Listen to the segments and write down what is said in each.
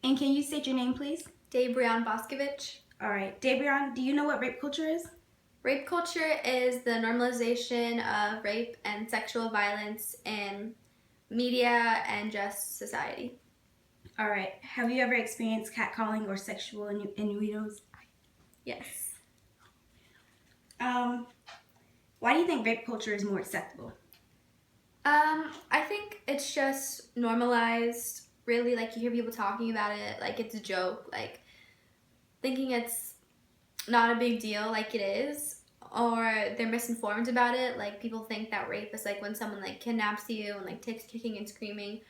And can you state your name, please? Dabrion Boscovich. All right. Dabrion, do you know what rape culture is? Rape culture is the normalization of rape and sexual violence in media and just society. All right. Have you ever experienced catcalling or sexual innuendos? Yes. Why do you think rape culture is more acceptable? I think it's just normalized. Really, like you hear people talking about it like it's a joke, like thinking it's not a big deal like it is, or they're misinformed about it. Like people think that rape is like when someone like kidnaps you and like takes kicking and screaming,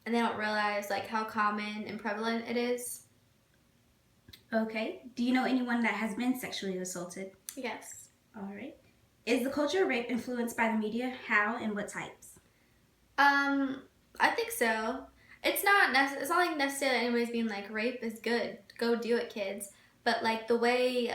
and they don't realize like how common and prevalent it is. Okay. Do you know anyone that has been sexually assaulted? Yes. All right. Is the culture of rape influenced by the media? How and what types? I think so. It's not like necessarily anybody's being like rape is good. Go do it, kids. But like the way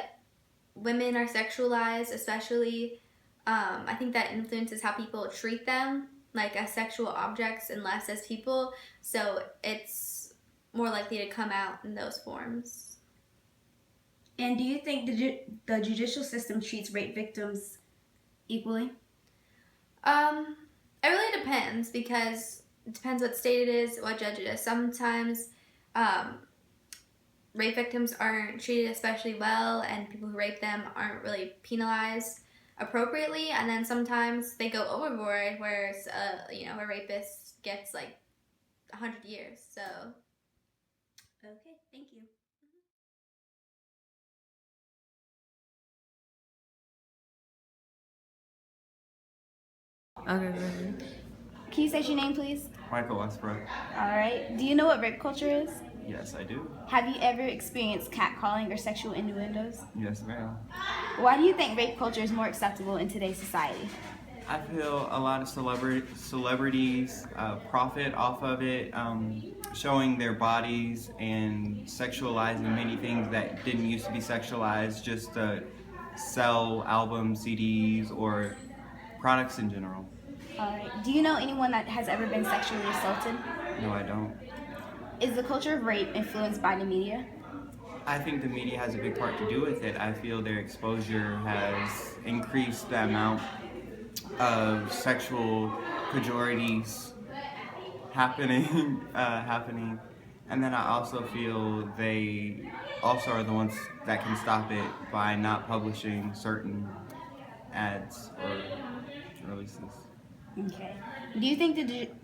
women are sexualized, especially, I think that influences how people treat them, like as sexual objects and less as people. So it's more likely to come out in those forms. And do you think the judicial system treats rape victims equally? Um, it really depends because it depends what state it is, what judge it is. Sometimes, um, rape victims aren't treated especially well, and people who rape them aren't really penalized appropriately. And then sometimes they go overboard, where a rapist gets like 100 years. So Okay, thank you. Okay, good. Can you state your name, please? Michael Westbrook. All right. Do you know what rape culture is? Yes, I do. Have you ever experienced catcalling or sexual innuendos? Yes, ma'am. Why do you think rape culture is more acceptable in today's society? I feel a lot of celebrities profit off of it, showing their bodies and sexualizing many things that didn't used to be sexualized just to sell albums, CDs, or products in general. All right. Do you know anyone that has ever been sexually assaulted? No, I don't. Is the culture of rape influenced by the media? I think the media has a big part to do with it. I feel their exposure has increased the amount of sexual pejorities happening, and then I also feel they also are the ones that can stop it by not publishing certain ads or releases. Okay. Do you think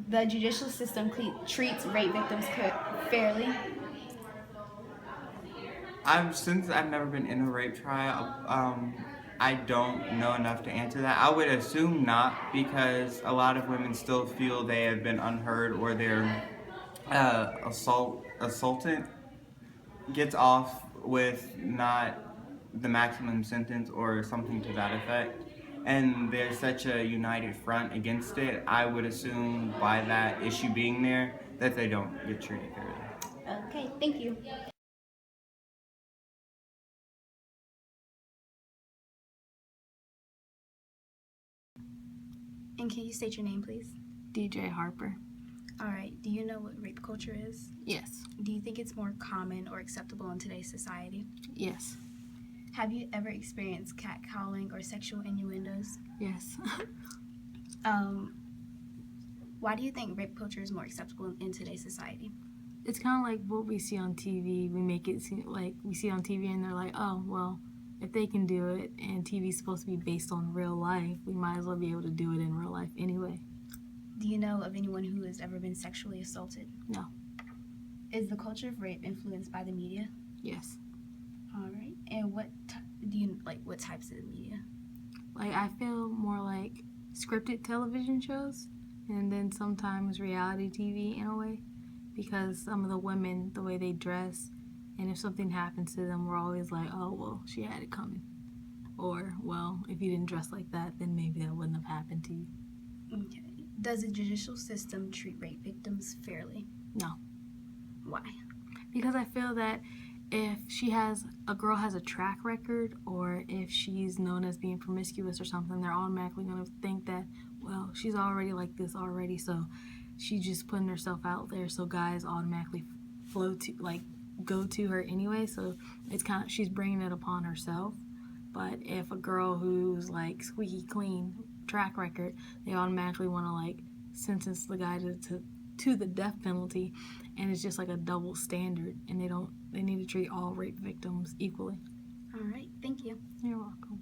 the judicial system treats rape victims fairly? Since I've never been in a rape trial, I don't know enough to answer that. I would assume not, because a lot of women still feel they have been unheard, or their assaultant gets off with not the maximum sentence or something to that effect. And there's such a united front against it, I would assume by that issue being there that they don't get treated fairly. Okay, thank you. And can you state your name, please? DJ Harper. All right. Do you know what rape culture is? Yes. Do you think it's more common or acceptable in today's society? Yes. Have you ever experienced catcalling or sexual innuendos? Yes. Why do you think rape culture is more acceptable in today's society? It's kind of like what we see on TV. We make it seem like we see on TV and they're like, oh, well, if they can do it and TV's supposed to be based on real life, we might as well be able to do it in real life anyway. Do you know of anyone who has ever been sexually assaulted? No. Is the culture of rape influenced by the media? Yes. All right. And what types of media? Like, I feel more like scripted television shows and then sometimes reality TV in a way, because some of the women, the way they dress, and if something happens to them, we're always like, oh, well, she had it coming. Or, well, if you didn't dress like that, then maybe that wouldn't have happened to you. Okay. Does the judicial system treat rape victims fairly? No. Why? Because I feel that if a girl has a track record, or if she's known as being promiscuous or something, they're automatically going to think that, well, she's already like this already, so she's just putting herself out there, so guys automatically flow to like go to her anyway. So it's kind of, she's bringing it upon herself. But if a girl who's like squeaky clean track record, they automatically want to like sentence the guy to the death penalty, and it's just like a double standard, and they need to treat all rape victims equally. All right, thank you. You're welcome.